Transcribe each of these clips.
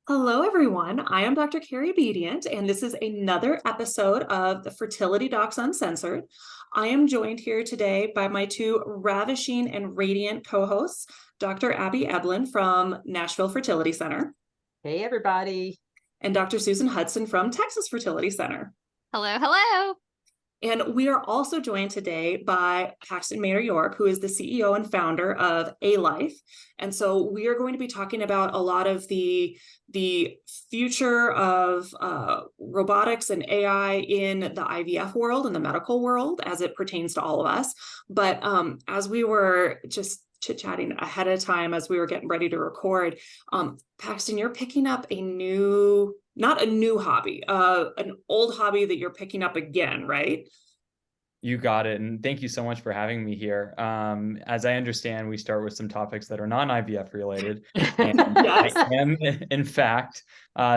Hello, everyone. I am Dr. Carrie Bedient, and this is another episode of the Fertility Docs Uncensored. I am joined here today by my two ravishing and radiant co-hosts, Dr. Abby Eblen from Nashville Fertility Center Hey, everybody. and Dr. Susan Hudson from Texas Fertility Center. Hello, hello. And we are also joined today by Paxton Maeder-York, who is the CEO and founder of Alife. And so we are going to be talking about a lot of the future of robotics and AI in the IVF world and the medical world as it pertains to all of us. But as we were just chit-chatting ahead of time as we were getting ready to record, Paxton, you're picking up not a new hobby, an old hobby that you're picking up again, right? You got it. And thank you so much for having me here. As I understand, we start with some topics that are non-IVF related. And Yes. I am, in fact,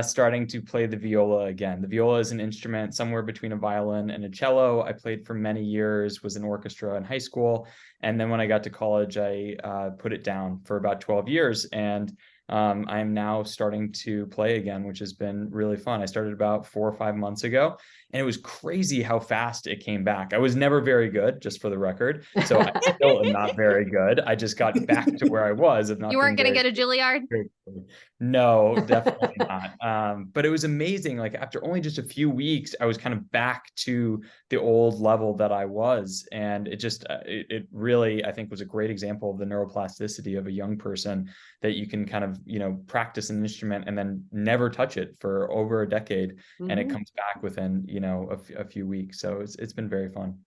starting to play the viola again. The viola is an instrument somewhere between a violin and a cello. I played for many years, was in orchestra in high school. And then when I got to college, I put it down for about 12 years. And I am now starting to play again, which has been really fun. I started about 4 or 5 months ago, and it was crazy how fast it came back. I was never very good, just for the record. So I still am not very good. I just got back to where I was. Of not You weren't being going to very go to Juilliard? good. No, definitely not. But it was amazing. Like after only just a few weeks, I was kind of back to the old level that I was. And it really, I think, was a great example of the neuroplasticity of a young person, that you can kind of, practice an instrument and then never touch it for over a decade. And it comes back within, a few weeks. So it's been very fun.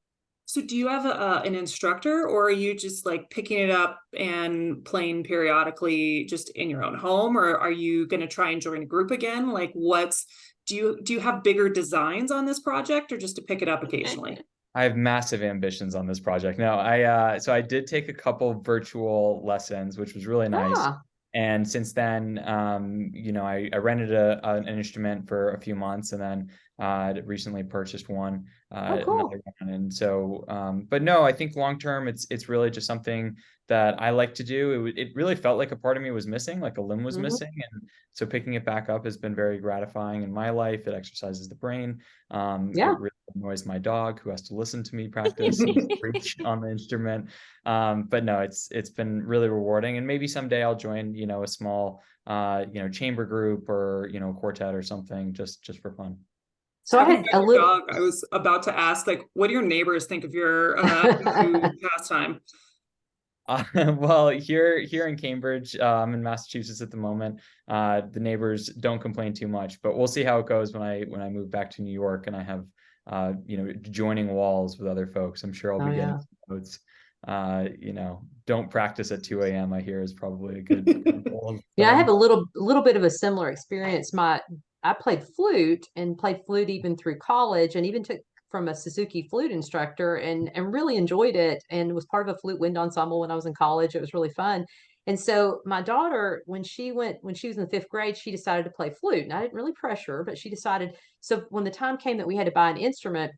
So do you have an instructor, or are you just like picking it up and playing periodically just in your own home, or are you going to try and join a group again? Like do you have bigger designs on this project, or just to pick it up occasionally? I have massive ambitions on this project. No, so I did take a couple virtual lessons, which was really nice. Ah, And since then, I rented an instrument for a few months, and then recently purchased one, cool. another one. And so, but no, I think long term, it's really just something that I like to do. It really felt like a part of me was missing, like a limb was missing. And so picking it back up has been very gratifying in my life. It exercises the brain. Yeah. It really annoys my dog, who has to listen to me practice and preach on the instrument. But no, it's been really rewarding. And maybe someday I'll join, a small, chamber group, or, quartet or something, just for fun. So I had a little dog. I was about to ask, like, what do your neighbors think of your pastime? Well, here in Cambridge, I'm in Massachusetts at the moment. The neighbors don't complain too much, but we'll see how it goes when I move back to New York and I have joining walls with other folks. I'm sure I'll be getting some notes. Don't practice at 2 a.m. I hear is probably a good goal. Yeah, I have a little bit of a similar experience. I played flute even through college, and even took from a Suzuki flute instructor, and really enjoyed it, and was part of a flute wind ensemble when I was in college. It was really fun. And so my daughter, when she was in the 5th grade, she decided to play flute. And I didn't really pressure her, but she decided. So when the time came that we had to buy an instrument,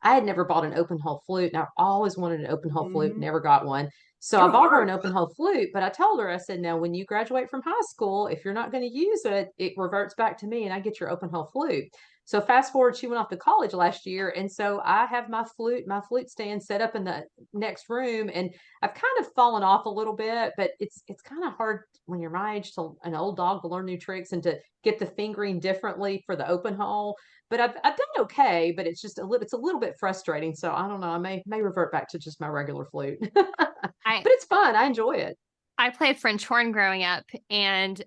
I had never bought an open hole flute, and I always wanted an open hole flute, never got one. So I bought her an open hole flute, but I told her, I said, now, when you graduate from high school, if you're not going to use it, it reverts back to me and I get your open hole flute. So fast forward, she went off to college last year. And so I have my flute stand set up in the next room, and I've kind of fallen off a little bit, but it's kind of hard when you're my age to an old dog to learn new tricks and to get the fingering differently for the open hole. But I've done okay, but it's a little bit frustrating. So I don't know. I may revert back to just my regular flute. But it's fun. I enjoy it. I played French horn growing up, and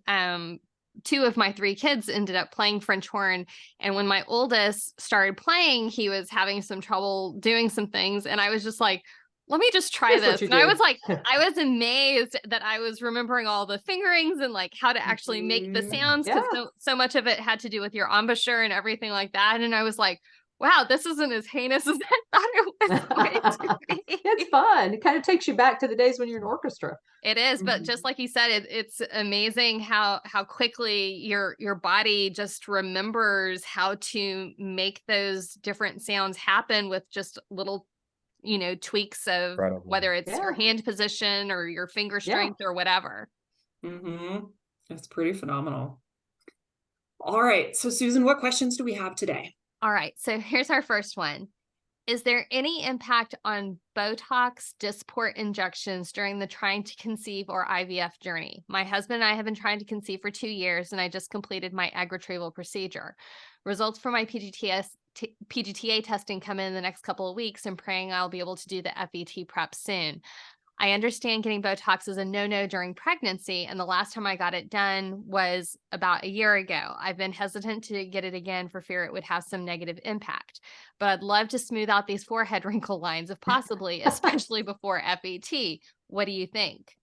2 of my 3 kids ended up playing French horn. And when my oldest started playing, he was having some trouble doing some things, and I was just like, let me just try this. And I was like, I was amazed that I was remembering all the fingerings and like how to actually make the sounds, because so much of it had to do with your embouchure and everything like that. And I was like, wow, this isn't as heinous as I thought it was going to be. It's fun. It kind of takes you back to the days when you're in orchestra. It is, but just like you said, it's amazing how quickly your body just remembers how to make those different sounds happen with just little tweaks of whether it's your hand position or your finger strength or whatever. That's pretty phenomenal. All right. So Susan, what questions do we have today? All right. So here's our first one. Is there any impact on Botox Dysport injections during the trying to conceive or IVF journey? My husband and I have been trying to conceive for 2 years, and I just completed my egg retrieval procedure. Results for my PGTA testing come in the next couple of weeks, and praying I'll be able to do the FET prep soon. I understand getting Botox is a no-no during pregnancy, and the last time I got it done was about a year ago. I've been hesitant to get it again for fear it would have some negative impact, but I'd love to smooth out these forehead wrinkle lines if possibly, especially before FET. What do you think?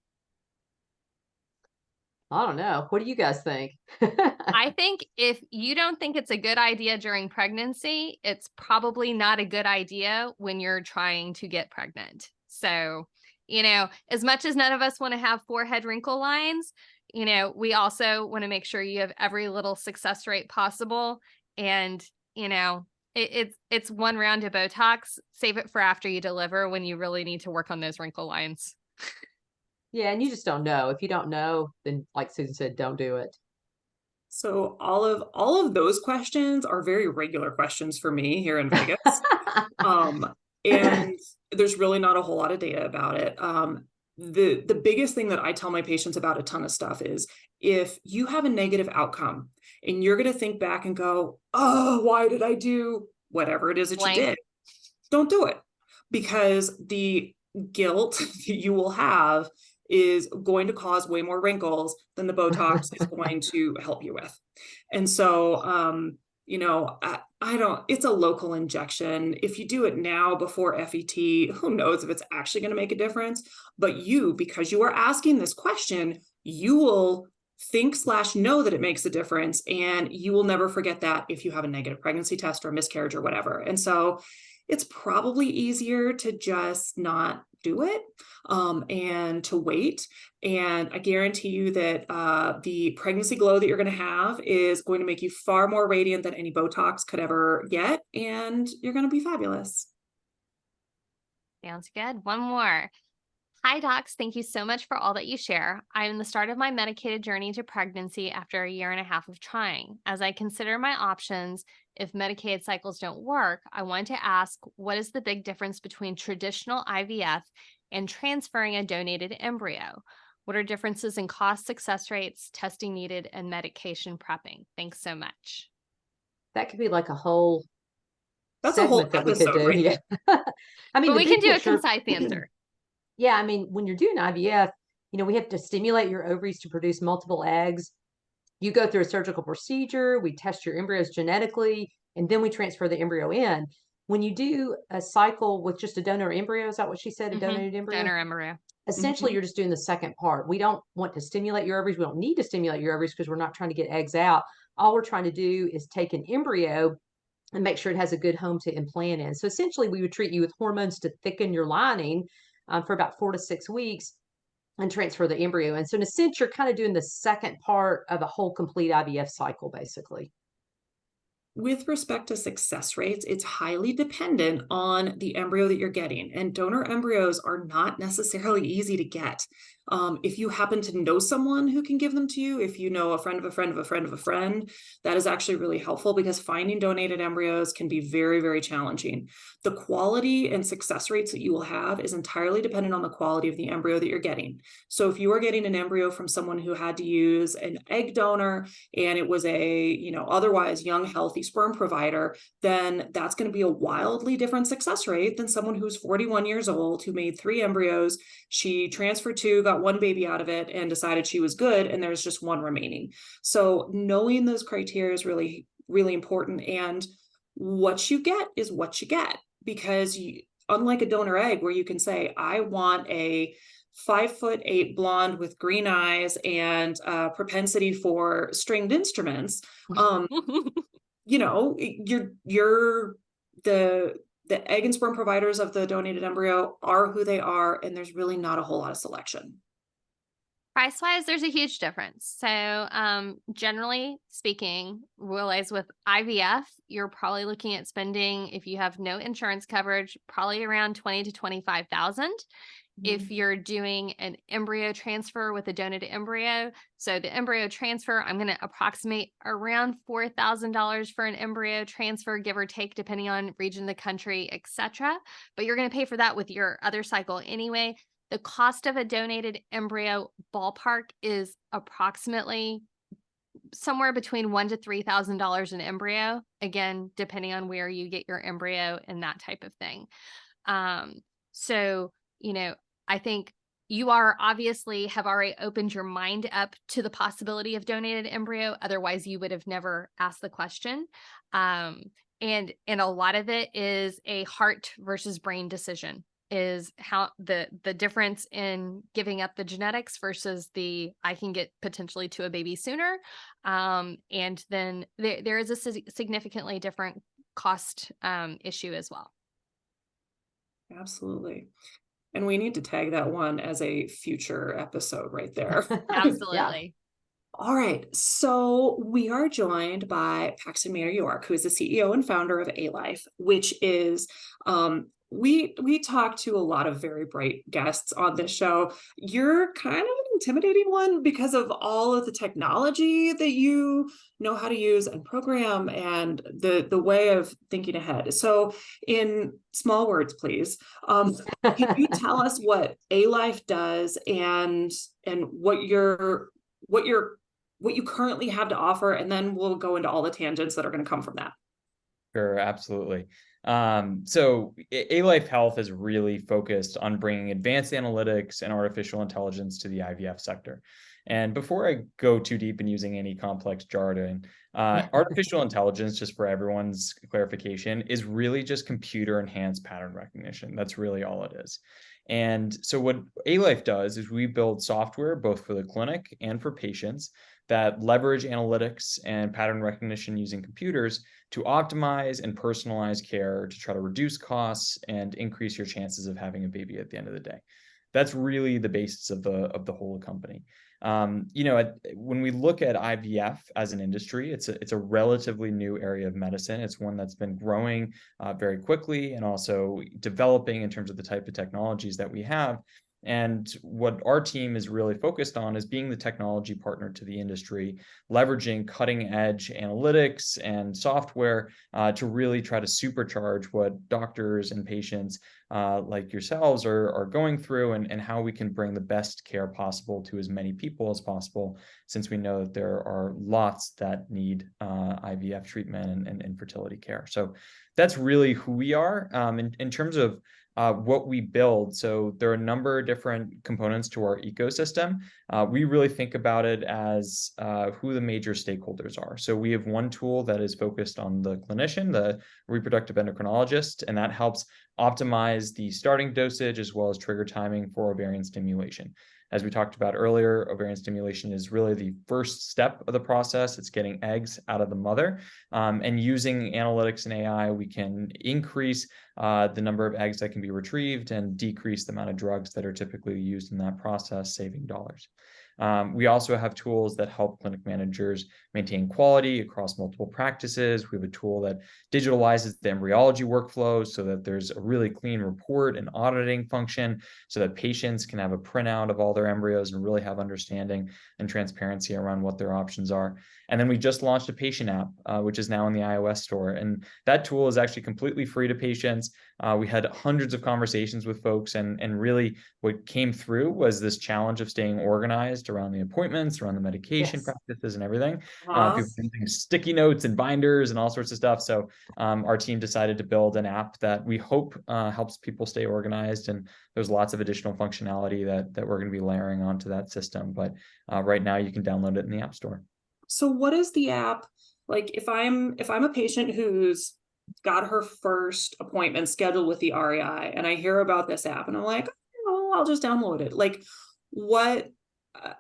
I don't know. What do you guys think? I think if you don't think it's a good idea during pregnancy, it's probably not a good idea when you're trying to get pregnant. So, as much as none of us want to have forehead wrinkle lines, we also want to make sure you have every little success rate possible. And, it's one round of Botox. Save it for after you deliver when you really need to work on those wrinkle lines. Yeah, and you just don't know. If you don't know, then like Susan said, don't do it. So all of those questions are very regular questions for me here in Vegas. And there's really not a whole lot of data about it. The biggest thing that I tell my patients about a ton of stuff is if you have a negative outcome and you're going to think back and go, oh, why did I do whatever it is that you did? Don't do it, because the guilt that you will have is going to cause way more wrinkles than the Botox is going to help you with. And so, I don't, it's a local injection. If you do it now before FET, who knows if it's actually going to make a difference, but because you are asking this question, you will think/know that it makes a difference. And you will never forget that if you have a negative pregnancy test or a miscarriage or whatever. And so it's probably easier to just not do it and to wait. And I guarantee you that the pregnancy glow that you're going to have is going to make you far more radiant than any Botox could ever get. And you're going to be fabulous. Sounds good. One more. Hi, docs. Thank you so much for all that you share. I'm in the start of my medicated journey to pregnancy after a year and a half of trying. As I consider my options, if medicated cycles don't work, I want to ask, what is the big difference between traditional IVF and transferring a donated embryo? What are differences in cost, success rates, testing needed, and medication prepping? Thanks so much. That could be like a whole That's a whole segment that we could episode, do. right? Yeah. I mean, But we the can big do picture, a concise answer. Yeah, I mean, when you're doing IVF, we have to stimulate your ovaries to produce multiple eggs. You go through a surgical procedure, we test your embryos genetically, and then we transfer the embryo in. When you do a cycle with just a donor embryo, is that what she said? A donated embryo? Donor embryo. Essentially, you're just doing the second part. We don't want to stimulate your ovaries. We don't need to stimulate your ovaries because we're not trying to get eggs out. All we're trying to do is take an embryo and make sure it has a good home to implant in. So essentially, we would treat you with hormones to thicken your lining for about 4 to 6 weeks and transfer the embryo. And so in a sense, you're kind of doing the second part of a whole complete IVF cycle, basically. With respect to success rates, it's highly dependent on the embryo that you're getting. And donor embryos are not necessarily easy to get. If you happen to know someone who can give them to you, if you know a friend of a friend of a friend of a friend, that is actually really helpful, because finding donated embryos can be very, very challenging. The quality and success rates that you will have is entirely dependent on the quality of the embryo that you're getting. So if you are getting an embryo from someone who had to use an egg donor and it was a, otherwise young, healthy sperm provider, then that's going to be a wildly different success rate than someone who's 41 years old, who made 3 embryos. She transferred 2, got 1 baby out of it, and decided she was good, and there's just 1 remaining. So knowing those criteria is really, really important. And what you get is what you get, because unlike a donor egg where you can say, I want a 5'8" blonde with green eyes and propensity for stringed instruments, the egg and sperm providers of the donated embryo are who they are, and there's really not a whole lot of selection. Price-wise, there's a huge difference. So generally speaking, realize with IVF, you're probably looking at spending, if you have no insurance coverage, probably around $20,000 to $25,000. if you're doing an embryo transfer with a donated embryo. So the embryo transfer, I'm going to approximate around $4,000 for an embryo transfer, give or take, depending on region of the country, etc. But you're going to pay for that with your other cycle anyway. The cost of a donated embryo ballpark is approximately somewhere between $1,000 to $3,000 an embryo. Again, depending on where you get your embryo and that type of thing. So, I think you are obviously have already opened your mind up to the possibility of donated embryo. Otherwise, you would have never asked the question. And a lot of it is a heart versus brain decision, is how the difference in giving up the genetics versus I can get potentially to a baby sooner. And then there is a significantly different cost issue as well. Absolutely. And we need to tag that one as a future episode right there. Absolutely. Yeah. All right. So we are joined by Paxton Maeder-York, who is the CEO and founder of Alife, which is, we talk to a lot of very bright guests on this show. You're kind of an intimidating one because of all of the technology that you know how to use and program and the way of thinking ahead. So in small words, please, can you tell us what Alife does and what you currently have to offer, and then we'll go into all the tangents that are going to come from that. Sure, absolutely. So Alife Health is really focused on bringing advanced analytics and artificial intelligence to the IVF sector. And before I go too deep in using any complex jargon, artificial intelligence, just for everyone's clarification, is really just computer enhanced pattern recognition. That's really all it is. And so what Alife does is we build software both for the clinic and for patients that leverage analytics and pattern recognition using computers to optimize and personalize care to try to reduce costs and increase your chances of having a baby at the end of the day. That's really the basis of the whole company. When we look at IVF as an industry, it's a relatively new area of medicine. It's one that's been growing very quickly and also developing in terms of the type of technologies that we have. And what our team is really focused on is being the technology partner to the industry, leveraging cutting edge analytics and software to really try to supercharge what doctors and patients like yourselves are going through, and how we can bring the best care possible to as many people as possible, since we know that there are lots that need IVF treatment and infertility care. So that's really who we are. In terms of what we build. So there are a number of different components to our ecosystem. We really think about it as who the major stakeholders are. So we have one tool that is focused on the clinician, the reproductive endocrinologist, and that helps optimize the starting dosage as well as trigger timing for ovarian stimulation. As we talked about earlier, ovarian stimulation is really the first step of the process. It's getting eggs out of the mother. And using analytics and AI, we can increase the number of eggs that can be retrieved and decrease the amount of drugs that are typically used in that process, saving dollars. We also have tools that help clinic managers maintain quality across multiple practices. We have a tool that digitalizes the embryology workflow so that there's a really clean report and auditing function so that patients can have a printout of all their embryos and really have understanding and transparency around what their options are. And then we just launched a patient app, which is now in the iOS store. And that tool is actually completely free to patients. We had hundreds of conversations with folks, and really what came through was this challenge of staying organized around the appointments, around the medication practices and everything. People using sticky notes and binders and all sorts of stuff. So our team decided to build an app that we hope helps people stay organized. And there's lots of additional functionality that we're going to be layering onto that system. But right now you can download it in the App Store. So what is the app like? If I'm a patient who's got her first appointment scheduled with the REI and I hear about this app and I'm like, oh, I'll just download it. Like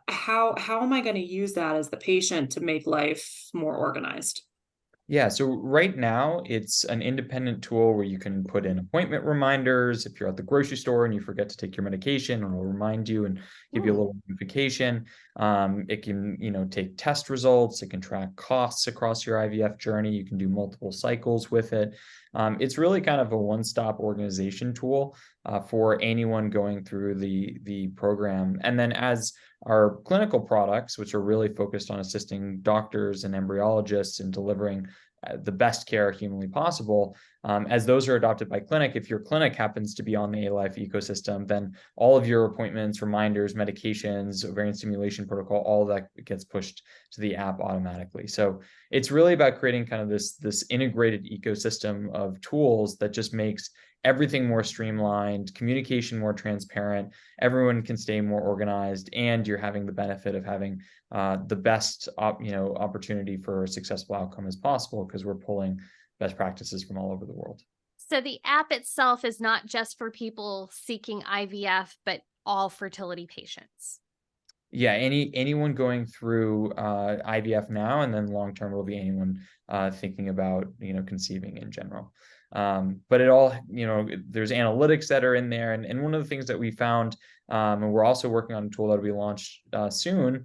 how am I going to use that as the patient to make life more organized? Yeah, so right now it's an independent tool where you can put in appointment reminders. If you're at the grocery store and you forget to take your medication, it'll remind you and give you a little notification. It can, take test results. It can track costs across your IVF journey. You can do multiple cycles with it. It's really kind of a one-stop organization tool for anyone going through the program. And then as our clinical products, which are really focused on assisting doctors and embryologists in delivering the best care humanly possible, as those are adopted by clinic, if your clinic happens to be on the Alife ecosystem, then all of your appointments, reminders, medications, ovarian stimulation protocol, all of that gets pushed to the app automatically. So it's really about creating kind of this integrated ecosystem of tools that just makes everything more streamlined, communication more transparent, everyone can stay more organized, and you're having the benefit of having the best opportunity for a successful outcome as possible, because we're pulling best practices from all over the world. So the app itself is not just for people seeking IVF, but all fertility patients. Yeah, anyone going through IVF now, and then long term will be anyone thinking about conceiving in general. But it all, there's analytics that are in there, and one of the things that we found, and we're also working on a tool that will be launched soon,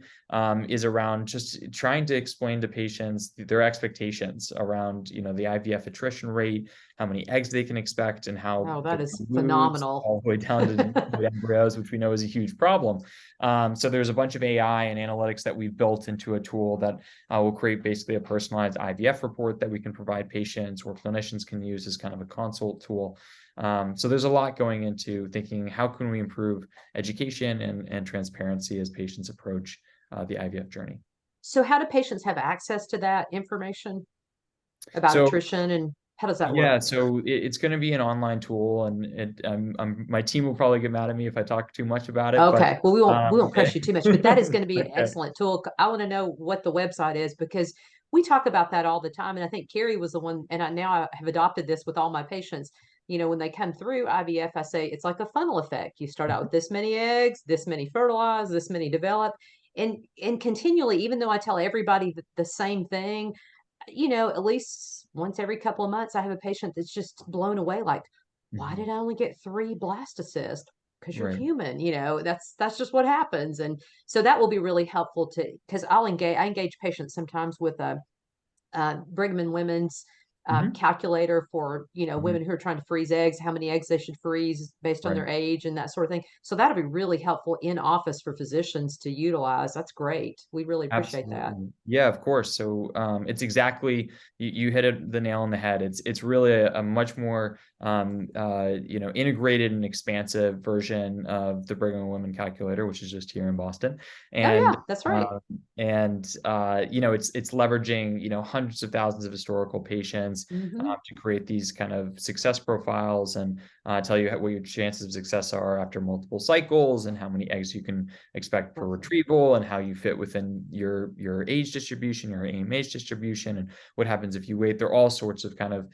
is around just trying to explain to patients their expectations around the IVF attrition rate, how many eggs they can expect, and how that is phenomenal, all the way down to embryos, which we know is a huge problem. So there's a bunch of AI and analytics that we've built into a tool that will create basically a personalized IVF report that we can provide patients, or clinicians can use as kind of a consult tool. So there's a lot going into thinking, how can we improve education and transparency as patients approach the IVF journey. So how do patients have access to that information about attrition, and how does that work? Yeah, so it's going to be an online tool, and my team will probably get mad at me if I talk too much about it. Okay, well, we won't press you too much, but that is going to be an okay. excellent tool. I want to know what the website is, because we talk about that all the time, and I think Carrie was the one, and now I have adopted this with all my patients. When they come through IVF, I say it's like a funnel effect. You start out with this many eggs, this many fertilize, this many develop, and continually, even though I tell everybody the same thing, at least once every couple of months, I have a patient that's just blown away, like, why did I only get 3 blastocysts? Because you're human, that's just what happens. And so that will be really helpful because I engage patients sometimes with Brigham and Women's calculator for women who are trying to freeze eggs, how many eggs they should freeze based on their age and that sort of thing. So that'll be really helpful in office for physicians to utilize. That's great. We really appreciate that. Yeah, of course. So it's exactly, you hit the nail on the head. It's really a much more integrated and expansive version of the Brigham and Women calculator, which is just here in Boston. And that's right. It's leveraging hundreds of thousands of historical patients to create these kind of success profiles, and tell you what your chances of success are after multiple cycles, and how many eggs you can expect per retrieval, and how you fit within your age distribution, your AMH distribution, and what happens if you wait. There are all sorts of kind of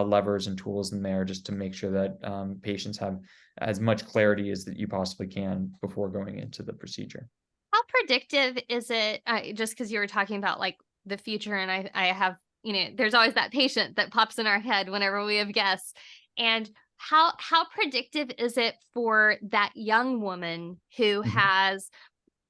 levers and tools in there just to make sure that patients have as much clarity as that you possibly can before going into the procedure. How predictive is it? Just because you were talking about like the future, and I have, there's always that patient that pops in our head whenever we have guests. And how predictive is it for that young woman who has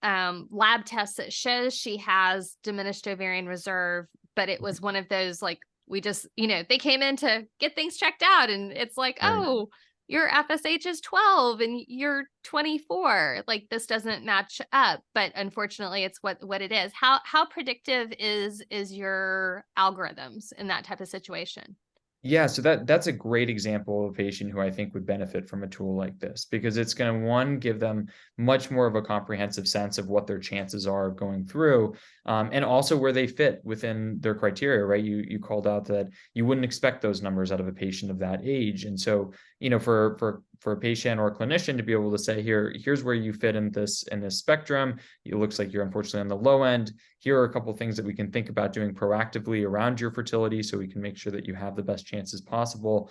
lab tests that shows she has diminished ovarian reserve, but it was one of those, like, we just, they came in to get things checked out, and it's like, oh, your FSH is 12 and you're 24. Like, this doesn't match up, but unfortunately it's what it is. How predictive is your algorithms in that type of situation? Yeah, so that's a great example of a patient who I think would benefit from a tool like this, because it's going to, one, give them much more of a comprehensive sense of what their chances are going through, and also where they fit within their criteria, right? You called out that you wouldn't expect those numbers out of a patient of that age. And so, for a patient or a clinician to be able to say, here's where you fit in this spectrum. It looks like you're unfortunately on the low end. Here are a couple of things that we can think about doing proactively around your fertility, so we can make sure that you have the best chances possible.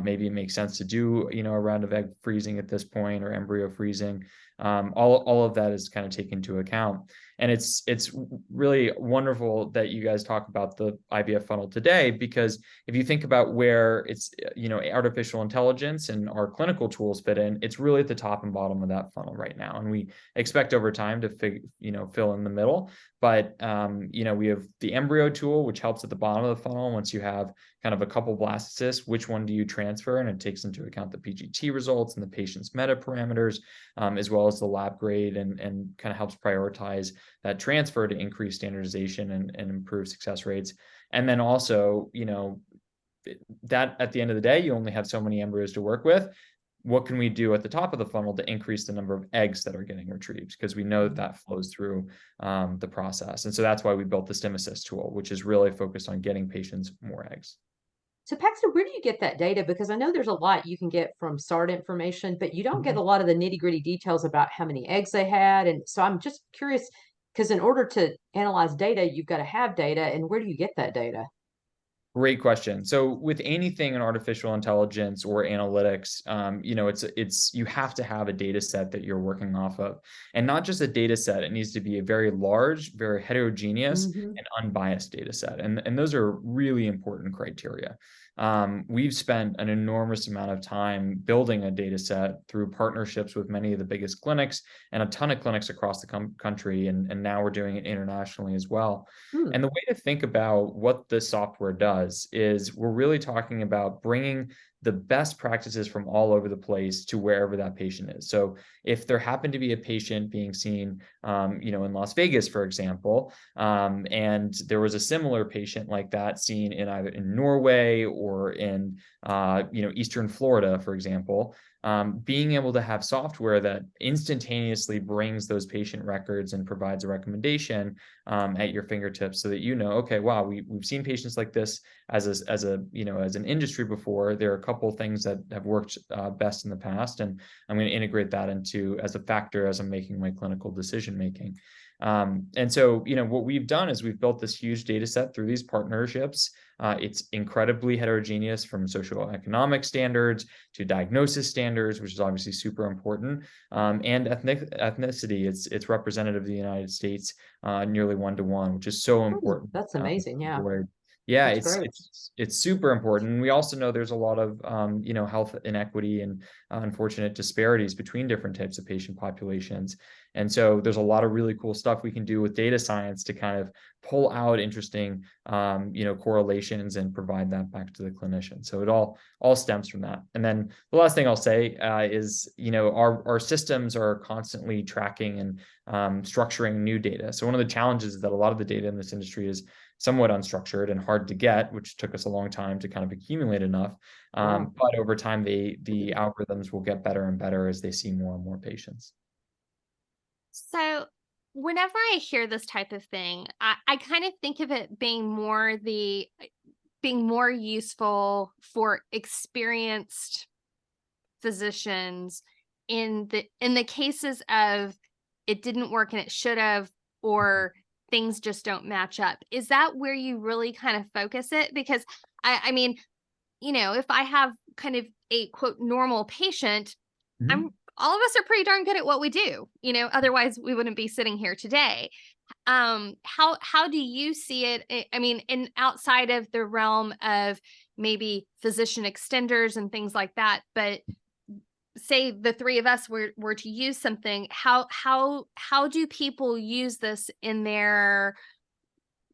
Maybe it makes sense to do, a round of egg freezing at this point, or embryo freezing. All of that is kind of taken into account. And it's really wonderful that you guys talk about the IVF funnel today, because if you think about where it's, artificial intelligence and our clinical tools fit in, it's really at the top and bottom of that funnel right now. And we expect over time to fill in the middle. But, we have the embryo tool, which helps at the bottom of the funnel once you have kind of a couple blastocysts, which one do you transfer? And it takes into account the PGT results and the patient's meta parameters, as well as the lab grade, and kind of helps prioritize that transfer to increase standardization and improve success rates. And then also, that at the end of the day, you only have so many embryos to work with. What can we do at the top of the funnel to increase the number of eggs that are getting retrieved? Because we know that flows through the process. And so that's why we built the Stim Assist tool, which is really focused on getting patients more eggs. So Paxton, where do you get that data? Because I know there's a lot you can get from SART information, but you don't get a lot of the nitty-gritty details about how many eggs they had. And so I'm just curious, because in order to analyze data, you've got to have data. And where do you get that data? Great question. So with anything in artificial intelligence or analytics, it's you have to have a data set that you're working off of, and not just a data set. It needs to be a very large, very heterogeneous, and unbiased data set, and those are really important criteria. We've spent an enormous amount of time building a data set through partnerships with many of the biggest clinics and a ton of clinics across the country, and now we're doing it internationally as well. And the way to think about what the software does is we're really talking about bringing the best practices from all over the place to wherever that patient is. So if there happened to be a patient being seen, in Las Vegas, for example, and there was a similar patient like that seen in either in Norway or in, Eastern Florida, for example, being able to have software that instantaneously brings those patient records and provides a recommendation at your fingertips, so that okay, wow, we've seen patients like this as an industry before. There are a couple of things that have worked best in the past, and I'm going to integrate that into as a factor as I'm making my clinical decision making. And so, what we've done is we've built this huge data set through these partnerships. It's incredibly heterogeneous, from socioeconomic standards to diagnosis standards, which is obviously super important, and ethnicity. It's representative of the United States, nearly 1-to-1, which is so important. That's amazing. Yeah. Yeah, That's great. it's super important. We also know there's a lot of health inequity and unfortunate disparities between different types of patient populations. And so there's a lot of really cool stuff we can do with data science to kind of pull out interesting correlations and provide that back to the clinician. So it all stems from that. And then the last thing I'll say is our systems are constantly tracking and structuring new data. So one of the challenges is that a lot of the data in this industry is somewhat unstructured and hard to get, which took us a long time to kind of accumulate enough. But over time, the algorithms will get better and better as they see more and more patients. So whenever I hear this type of thing, I kind of think of it being more useful for experienced physicians in the cases of it didn't work and it should have, or things just don't match up. Is that where you really kind of focus it? Because I mean, if I have kind of a quote normal patient, all of us are pretty darn good at what we do, otherwise we wouldn't be sitting here today. How do you see it? I mean, outside of the realm of maybe physician extenders and things like that, but say the three of us were to use something, how do people use this in their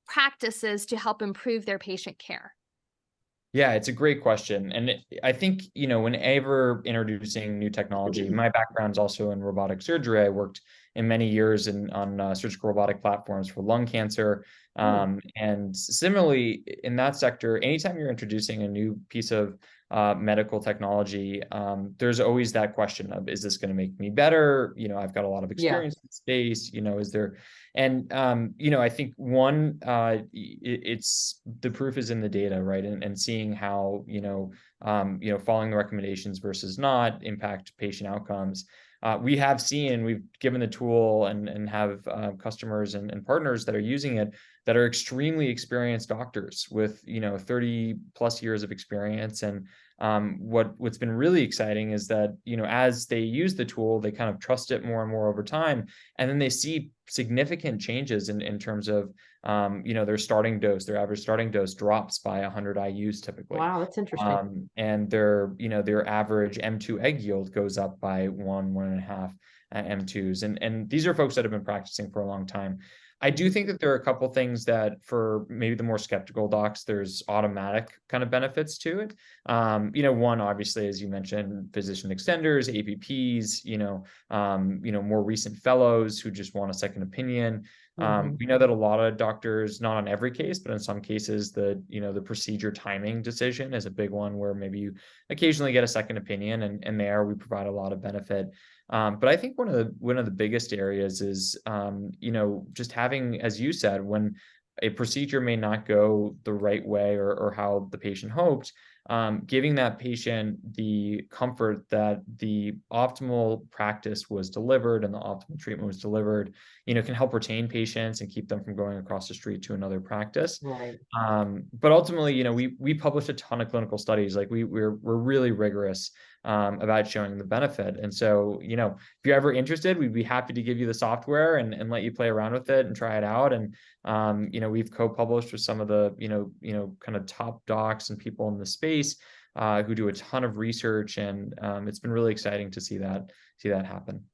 practices to help improve their patient care? Yeah, it's a great question. And I think, whenever introducing new technology, my background is also in robotic surgery. I worked in many years on surgical robotic platforms for lung cancer. And similarly, in that sector, anytime you're introducing a new piece of medical technology, there's always that question of, is this going to make me better? I've got a lot of experience in space, is there, and I think it's the proof is in the data, right? And seeing how, following the recommendations versus not impact patient outcomes. We've given the tool and have customers and partners that are using it that are extremely experienced doctors with 30 plus years of experience. And what's been really exciting is that as they use the tool, they kind of trust it more and more over time, and then they see significant changes in terms of their starting dose. Their average starting dose drops by 100 IUs typically. Wow, that's interesting. And their average M2 egg yield goes up by 1.5 M2s. And these are folks that have been practicing for a long time. I do think that there are a couple things that for maybe the more skeptical docs, there's automatic kind of benefits to it. One, obviously, as you mentioned, physician extenders, APPs, more recent fellows who just want a second opinion. We know that a lot of doctors, not on every case, but in some cases, the procedure timing decision is a big one where maybe you occasionally get a second opinion, and there we provide a lot of benefit. But I think one of the biggest areas is, just having, as you said, when a procedure may not go the right way or how the patient hoped, giving that patient the comfort that the optimal practice was delivered and the optimal treatment was delivered, can help retain patients and keep them from going across the street to another practice. Right. But ultimately, we published a ton of clinical studies. Like we're really rigorous about showing the benefit. And so, if you're ever interested, we'd be happy to give you the software and let you play around with it and try it out. And we've co-published with some of the kind of top docs and people in the space who do a ton of research, and it's been really exciting to see that happen.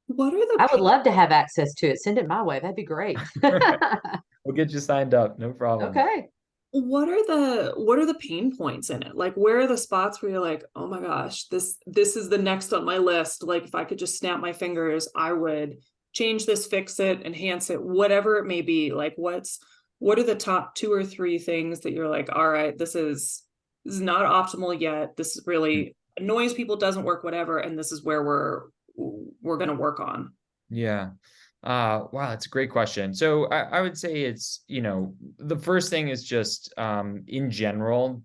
What are the I would love to have access to it. Send it my way. That'd be great. We'll get you signed up. No problem. Okay. what are the pain points in it? Like, where are the spots where you're like, oh my gosh, this is the next on my list. Like, if I could just snap my fingers, I would change this, fix it, enhance it, whatever it may be. Like, what are the top 2 or 3 things that you're like, all right, this is not optimal yet. This really annoys people, doesn't work, whatever, and this is where we're going to work on. Yeah. Wow, that's a great question. So I would say it's, the first thing is just in general,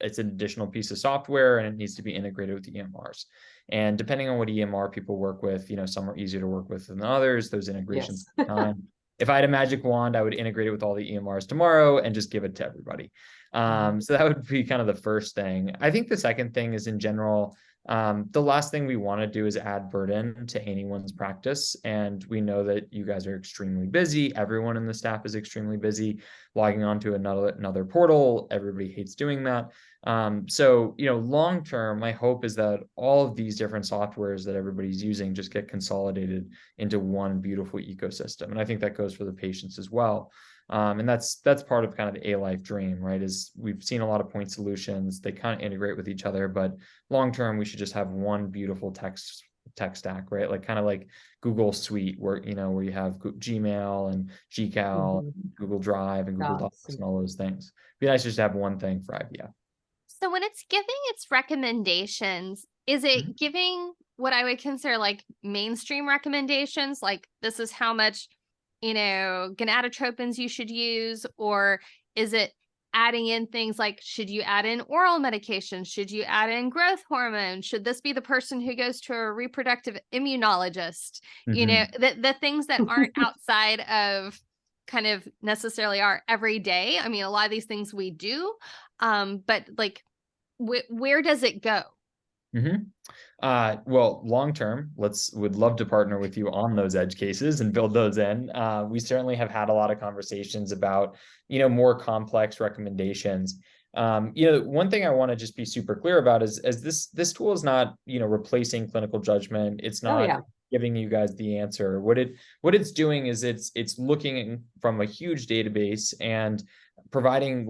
it's an additional piece of software and it needs to be integrated with EMRs. And depending on what EMR people work with, some are easier to work with than others. Those integrations take time. If I had a magic wand, I would integrate it with all the EMRs tomorrow and just give it to everybody. So that would be kind of the first thing. I think the second thing is in general, the last thing we want to do is add burden to anyone's practice. And we know that you guys are extremely busy. Everyone in the staff is extremely busy logging onto another portal. Everybody hates doing that. So, long term, my hope is that all of these different softwares that everybody's using just get consolidated into one beautiful ecosystem. And I think that goes for the patients as well. And that's part of kind of the Alife dream, right? Is we've seen a lot of point solutions. They kind of integrate with each other, but long term, we should just have one beautiful tech stack, right? Like kind of like Google Suite, where you have Gmail and GCal, Google Drive and Google Docs and all those things. It'd be nice just to have one thing for IVF. So when it's giving its recommendations, is it giving what I would consider like mainstream recommendations? Like, this is how much gonadotropins you should use, or is it adding in things like, should you add in oral medication? Should you add in growth hormone? Should this be the person who goes to a reproductive immunologist? The things that aren't outside of kind of necessarily our everyday. I mean, a lot of these things we do, but like, where does it go? Well, long term, would love to partner with you on those edge cases and build those in. We certainly have had a lot of conversations about, more complex recommendations. One thing I want to just be super clear about is this tool is not, replacing clinical judgment. It's not giving you guys the answer. What it's doing is it's looking from a huge database and providing,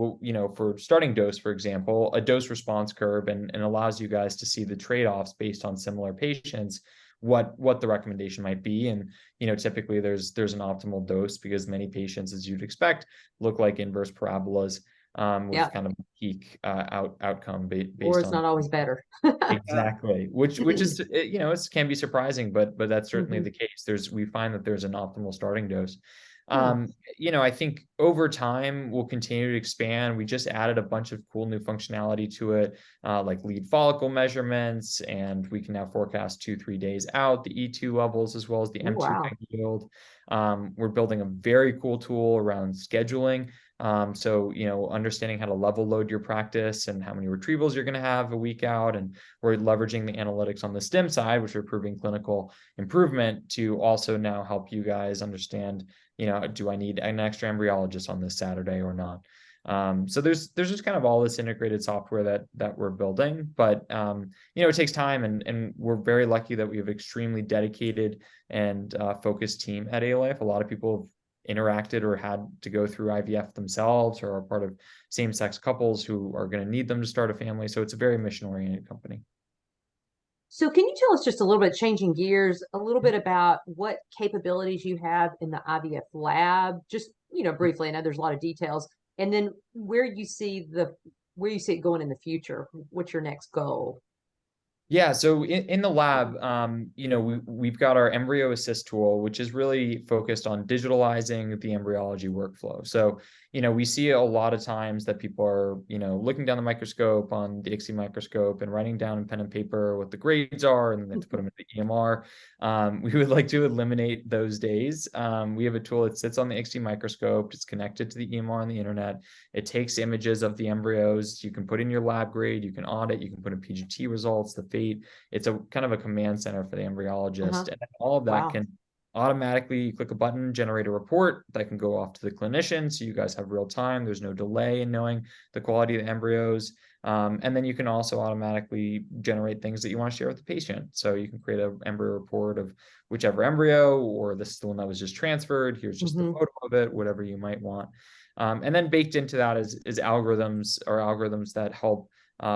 for starting dose, for example, a dose response curve, and allows you guys to see the trade-offs based on similar patients, what the recommendation might be. And, typically there's an optimal dose because many patients, as you'd expect, look like inverse parabolas with kind of peak outcome based or it's on not always better. Exactly, which is, it can be surprising, but that's certainly the case. We find that there's an optimal starting dose. I think over time we'll continue to expand. We just added a bunch of cool new functionality to it, like lead follicle measurements, and we can now forecast 2-3 days out the E2 levels as well as the M2 yield. We're building a very cool tool around scheduling. So, understanding how to level load your practice and how many retrievals you're going to have a week out. And we're leveraging the analytics on the STEM side, which are proving clinical improvement, to also now help you guys understand, do I need an extra embryologist on this Saturday or not? So there's just kind of all this integrated software that we're building, but it takes time, and we're very lucky that we have extremely dedicated and focused team at Alife. A lot of people interacted or had to go through IVF themselves or are part of same-sex couples who are going to need them to start a family. So it's a very mission-oriented company. So can you tell us just a little bit, changing gears, a little bit about what capabilities you have in the IVF lab? Just, briefly, I know there's a lot of details. And then where you see it going in the future. What's your next goal? Yeah, so in the lab, we've got our embryo assist tool, which is really focused on digitalizing the embryology workflow. So, we see a lot of times that people are, looking down the microscope on the ICSI microscope and writing down in pen and paper what the grades are, and then they have to put them in the EMR. We would like to eliminate those days. We have a tool that sits on the ICSI microscope. It's connected to the EMR on the internet. It takes images of the embryos. You can put in your lab grade, you can audit, you can put in PGT results, the fate. It's a kind of a command center for the embryologist. And all of that can automatically click a button, generate a report that can go off to the clinician. So you guys have real time. There's no delay in knowing the quality of the embryos. And then you can also automatically generate things that you want to share with the patient. So you can create an embryo report of whichever embryo, or this is the one that was just transferred. Here's just the photo of it, whatever you might want. And then baked into that is algorithms that help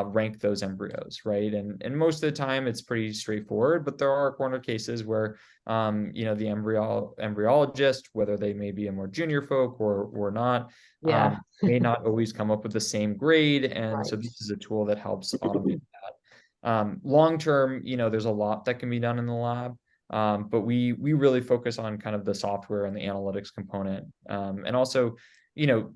rank those embryos, right? And most of the time it's pretty straightforward, but there are corner cases where, the embryologist, whether they may be a more junior folk or not, may not always come up with the same grade. And so this is a tool that helps automate that. Long term, there's a lot that can be done in the lab. But we really focus on kind of the software and the analytics component. And also,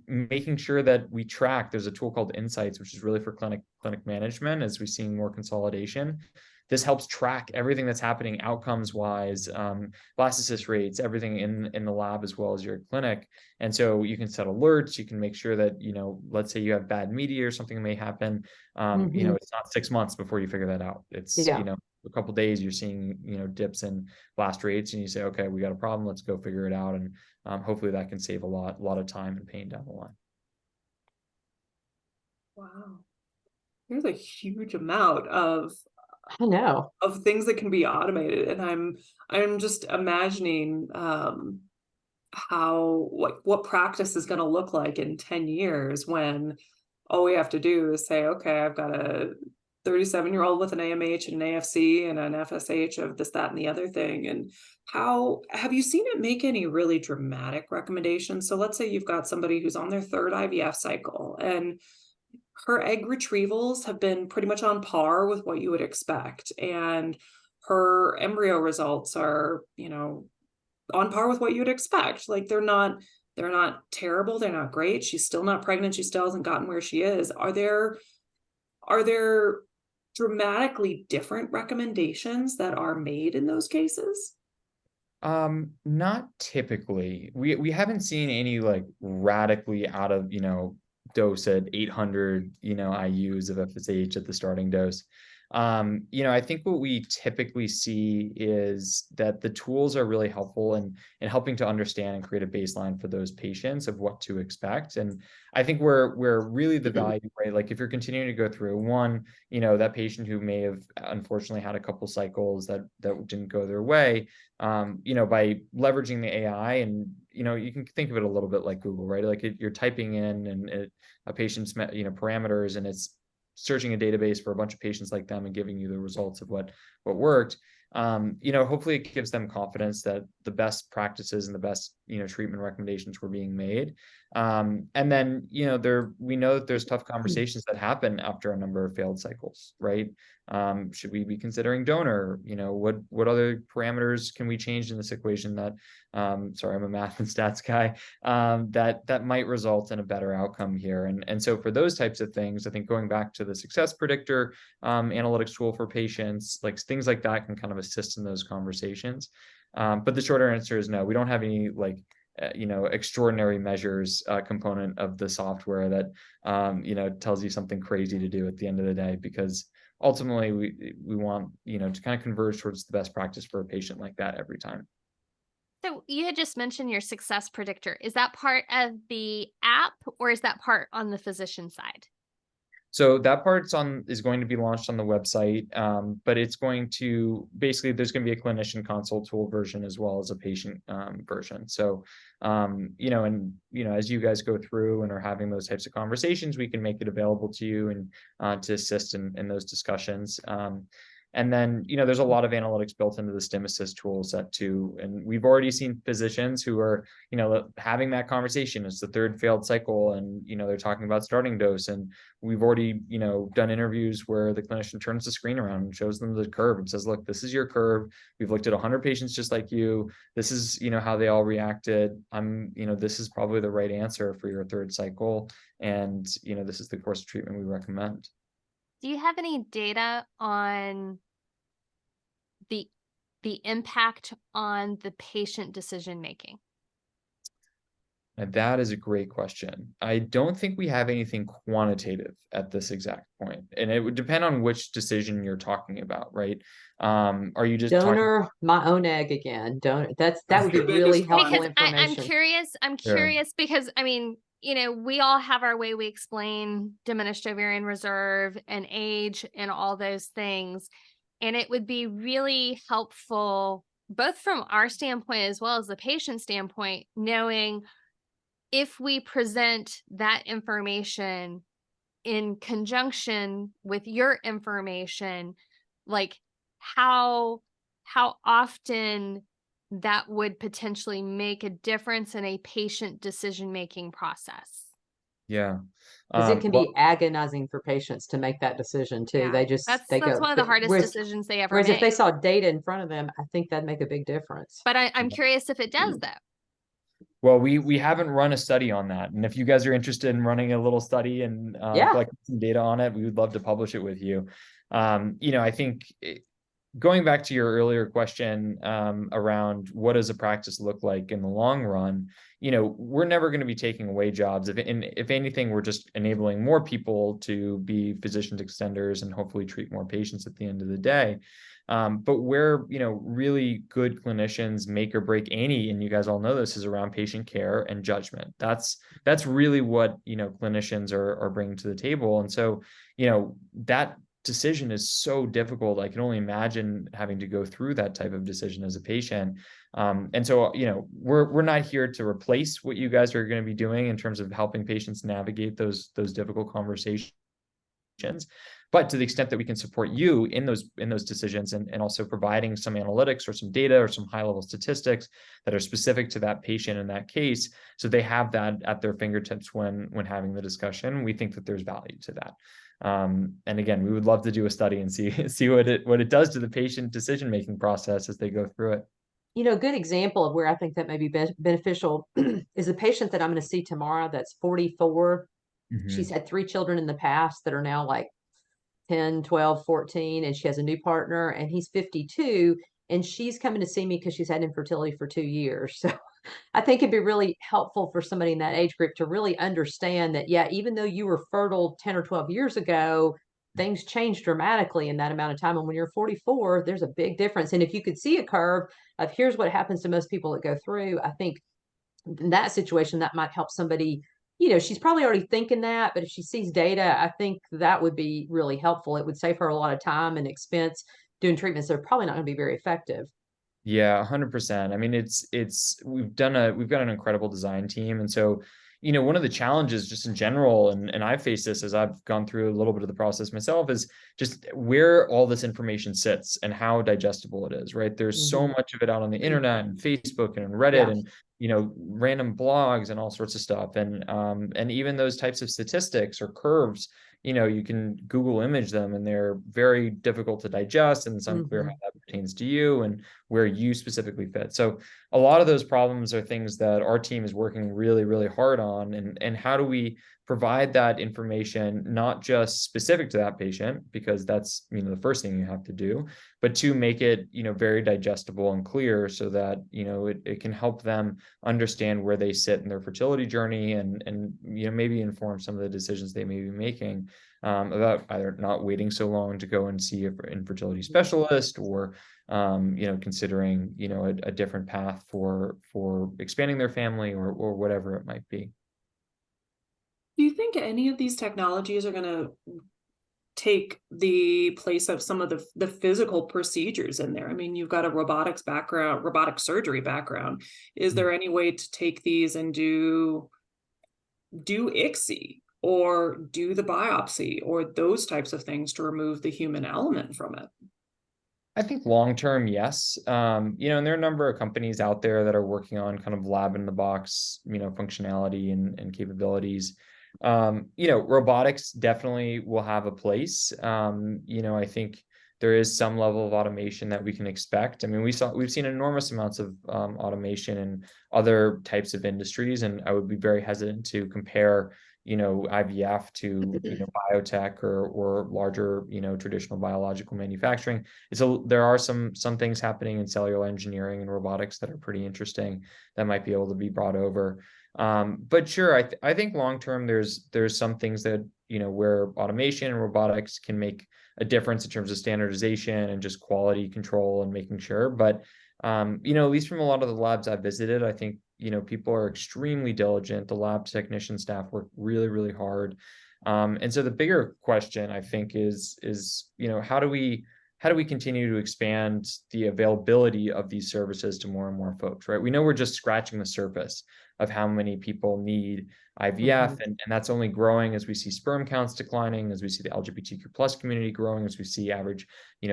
making sure that we track. There's a tool called Insights, which is really for clinic management as we're seeing more consolidation. This helps track everything that's happening outcomes wise, blastocyst rates, everything in the lab as well as your clinic. And so you can set alerts. You can make sure that, let's say you have bad media or something may happen. It's not 6 months before you figure that out. It's, a couple of days you're seeing, dips in blast rates, and you say, okay, we got a problem. Let's go figure it out. And hopefully that can save a lot of time and pain down the line. Wow. There's a huge amount of things that can be automated. And I'm just imagining what practice is going to look like in 10 years when all we have to do is say, okay, I've got a 37-year-old with an AMH and an AFC and an FSH of this, that, and the other thing. And how have you seen it make any really dramatic recommendations? So let's say you've got somebody who's on their third IVF cycle and her egg retrievals have been pretty much on par with what you would expect. And her embryo results are, on par with what you would expect. Like they're not terrible. They're not great. She's still not pregnant. She still hasn't gotten where she is. Are there dramatically different recommendations that are made in those cases? Not typically. We haven't seen any like radically out of, dose at 800, IUs of FSH at the starting dose. I think what we typically see is that the tools are really helpful in helping to understand and create a baseline for those patients of what to expect. And I think where really the value, right? Like if you're continuing to go through one, that patient who may have unfortunately had a couple cycles that didn't go their way, by leveraging the AI, and you can think of it a little bit like Google, right? Like you're typing in a patient's parameters, and it's searching a database for a bunch of patients like them and giving you the results of what worked. Hopefully it gives them confidence that the best practices and the best, treatment recommendations were being made. And then, we know that there's tough conversations that happen after a number of failed cycles, right? Should we be considering donor? What other parameters can we change in this equation that, sorry, I'm a math and stats guy, that might result in a better outcome here. And so for those types of things, I think going back to the success predictor analytics tool for patients, like things like that can kind of assist in those conversations. But the shorter answer is no, we don't have any extraordinary measures component of the software that, tells you something crazy to do at the end of the day, because ultimately we want, to kind of converge towards the best practice for a patient like that every time. So you had just mentioned your success predictor. Is that part of the app or is that part on the physician side? So that part's is going to be launched on the website, but it's going to basically, there's going to be a clinician console tool version as well as a patient version. So, as you guys go through and are having those types of conversations, we can make it available to you and to assist in those discussions. And then, there's a lot of analytics built into the STEM Assist tool set too. And we've already seen physicians who are, having that conversation. It's the third failed cycle and, they're talking about starting dose. And we've already, done interviews where the clinician turns the screen around and shows them the curve and says, look, this is your curve. We've looked at 100 patients just like you. This is, how they all reacted. This is probably the right answer for your third cycle. And, this is the course of treatment we recommend. Do you have any data on the impact on the patient decision making? And that is a great question. I don't think we have anything quantitative at this exact point. And it would depend on which decision you're talking about, right? Are you just donor my own egg again? That would be really helpful information. I'm curious because we all have our way we explain diminished ovarian reserve and age and all those things. And it would be really helpful, both from our standpoint as well as the patient standpoint, knowing if we present that information in conjunction with your information, like how often that would potentially make a difference in a patient decision-making process. Yeah. Because it can be agonizing for patients to make that decision too. Yeah. That's one of the hardest decisions they ever make. Whereas if they saw data in front of them, I think that'd make a big difference. But I'm curious if it does, though. Well, we haven't run a study on that. And if you guys are interested in running a little study and collecting some data on it, we would love to publish it with you. I think going back to your earlier question around what does a practice look like in the long run, we're never going to be taking away jobs. If anything, we're just enabling more people to be physicians extenders and hopefully treat more patients at the end of the day. But where, really good clinicians make or break any, and you guys all know this, is around patient care and judgment. That's really what, clinicians are bringing to the table. And so, that decision is so difficult. I can only imagine having to go through that type of decision as a patient. And so, we're not here to replace what you guys are going to be doing in terms of helping patients navigate those difficult conversations. But to the extent that we can support you in those decisions and also providing some analytics or some data or some high-level statistics that are specific to that patient in that case, so they have that at their fingertips when having the discussion, we think that there's value to that. And again, we would love to do a study and see what it does to the patient decision-making process as they go through it. A good example of where I think that may be beneficial is a patient that I'm going to see tomorrow that's 44. Mm-hmm. She's had 3 children in the past that are now like 10, 12, 14, and she has a new partner, and he's 52, and she's coming to see me because she's had infertility for 2 years. So I think it'd be really helpful for somebody in that age group to really understand that, even though you were fertile 10 or 12 years ago, things change dramatically in that amount of time. And when you're 44, there's a big difference. And if you could see a curve of here's what happens to most people that go through, I think in that situation, that might help somebody. She's probably already thinking that, but if she sees data, I think that would be really helpful. It would save her a lot of time and expense doing treatments that are probably not going to be very effective. Yeah, 100%. I mean, we've got an incredible design team. And so, one of the challenges just in general, and I've faced this as I've gone through a little bit of the process myself, is just where all this information sits and how digestible it is, right? There's so much of it out on the internet and Facebook and Reddit and, random blogs and all sorts of stuff. And even those types of statistics or curves, you can Google image them and they're very difficult to digest, and it's unclear how that pertains to you and where you specifically fit. So a lot of those problems are things that our team is working really, really hard on. And how do we provide that information, not just specific to that patient, because that's, the first thing you have to do, but to make it, very digestible and clear so that, it can help them understand where they sit in their fertility journey and maybe inform some of the decisions they may be making about either not waiting so long to go and see an infertility specialist or, considering, a different path for expanding their family or whatever it might be. Do you think any of these technologies are going to take the place of some of the physical procedures in there? I mean, you've got a robotics background, robotic surgery background. Is there any way to take these and do ICSI or do the biopsy or those types of things to remove the human element from it? I think long term, yes. And there are a number of companies out there that are working on kind of lab in the box, functionality and capabilities. Robotics definitely will have a place. I think there is some level of automation that we can expect. I mean, we've seen enormous amounts of automation in other types of industries, and I would be very hesitant to compare IVF to biotech or larger traditional biological manufacturing. There are some things happening in cellular engineering and robotics that are pretty interesting that might be able to be brought over. But sure, I think long term there's some things that where automation and robotics can make a difference in terms of standardization and just quality control and making sure. But at least from a lot of the labs I've visited, I think people are extremely diligent. The lab technician staff work really, really hard. And so the bigger question, I think, is how do we continue to expand the availability of these services to more and more folks, right? We know we're just scratching the surface of how many people need IVF, and that's only growing as we see sperm counts declining, as we see the LGBTQ plus community growing, as we see average,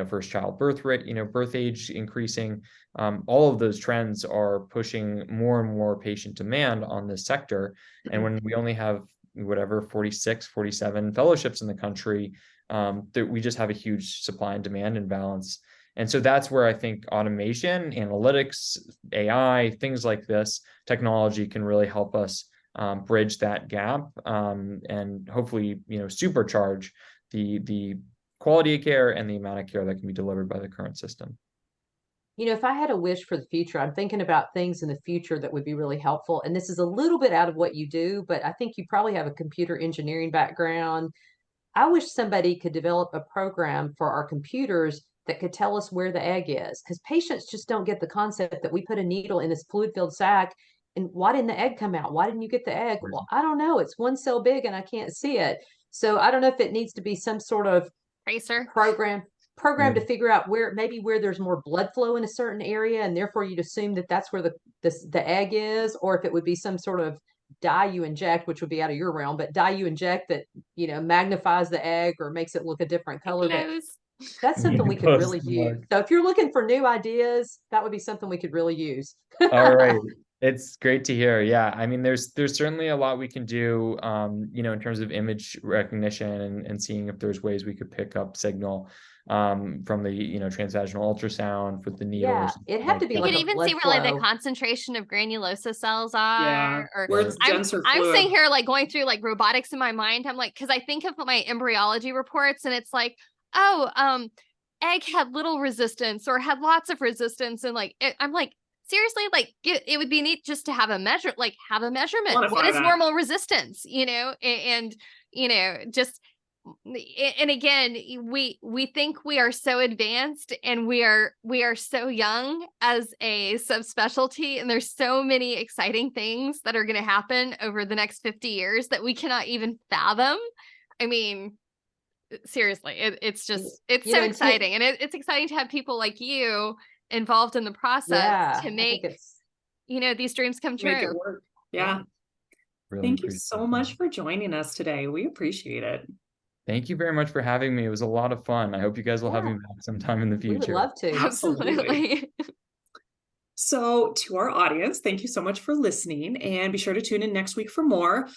first child birth rate, birth age increasing. All of those trends are pushing more and more patient demand on this sector. And when we only have 46, 47 fellowships in the country, that we just have a huge supply and demand imbalance. And so that's where I think automation, analytics, AI, things like this technology can really help us bridge that gap, and hopefully, supercharge the quality of care and the amount of care that can be delivered by the current system. If I had a wish for the future, I'm thinking about things in the future that would be really helpful. And this is a little bit out of what you do, but I think you probably have a computer engineering background. I wish somebody could develop a program for our computers that could tell us where the egg is, because patients just don't get the concept that we put a needle in this fluid-filled sac, and why didn't the egg come out? Why didn't you get the egg? Well, I don't know. It's one cell big and I can't see it. So I don't know if it needs to be some sort of tracer program to figure out where there's more blood flow in a certain area, and therefore you'd assume that that's where the egg is, or if it would be some sort of dye you inject, which would be out of your realm, but dye you inject that magnifies the egg or makes it look a different color. That's something we could really use. So if you're looking for new ideas, that would be something we could really use. All right. It's great to hear. Yeah. I mean, there's certainly a lot we can do, in terms of image recognition and seeing if there's ways we could pick up signal from the, transvaginal ultrasound with the needles. Yeah, it had to be you like could even see where like the concentration of granulosa cells are. Yeah, or where it's denser I'm fluid. sitting here like going through like robotics in my mind. I'm like, because I think of my embryology reports and it's like, oh, egg had little resistance or had lots of resistance, and like I'm like, seriously, like it would be neat just to have a measurement. Quantify What is that. normal resistance, and just, and again, we think we are so advanced and we are so young as a subspecialty, and there's so many exciting things that are going to happen over the next 50 years that we cannot even fathom. I mean, seriously, it's so exciting, and it's exciting to have people like you involved in the process to make these dreams come true. Make it work. Yeah. Really Thank you so much for joining us today. We appreciate it. Thank you very much for having me. It was a lot of fun. I hope you guys will have me back sometime in the future. We would love to. Absolutely. So to our audience, thank you so much for listening, and be sure to tune in next week for more.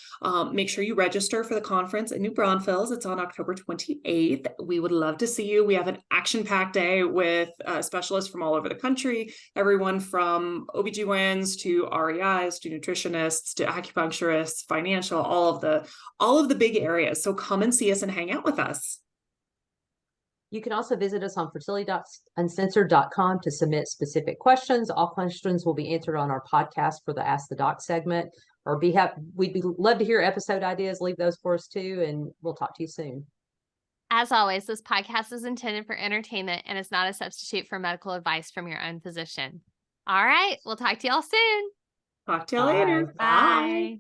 Make sure you register for the conference in New Braunfels. It's on October 28th. We would love to see you. We have an action-packed day with specialists from all over the country, everyone from OBGYNs to REIs to nutritionists to acupuncturists, financial, all of the big areas. So come and see us and hang out with us. You can also visit us on fertility.uncensored.com to submit specific questions. All questions will be answered on our podcast for the Ask the Doc segment. Or we'd love to hear episode ideas. Leave those for us too, and we'll talk to you soon. As always, this podcast is intended for entertainment and is not a substitute for medical advice from your own physician. All right, we'll talk to y'all soon. Talk to y'all later. Bye.